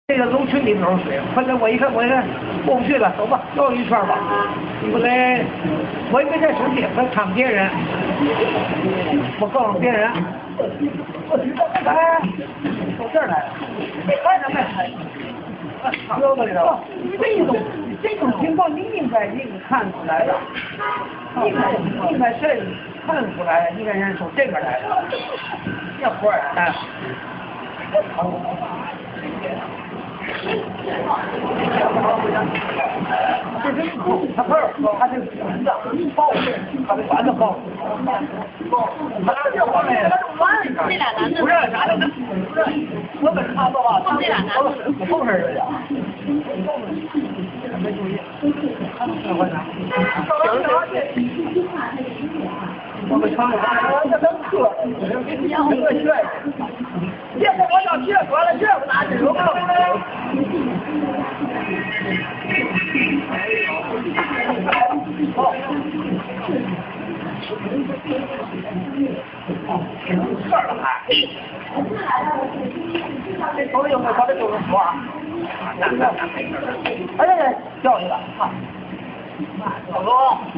这个楼群里头水，后来我一看过不去了，走吧，绕一圈吧。后来我也没带手机，我看别人，我告诉别人，哎，到这儿来了，没看着没看着，溜达里头。这种情况你应该看出来的，应该这看出来，应该人从这边来的，这会儿哎。就是他不是，他是管子包，他的管子包，他这方面不是啥的，我们差不多吧，这俩男的后边儿的，没注意，我们厂里这能喝，能喝血，结果我要结果了，这不哪去了？事儿了还？这手有没有把这就是说啊？哎，叫一个啊，老公。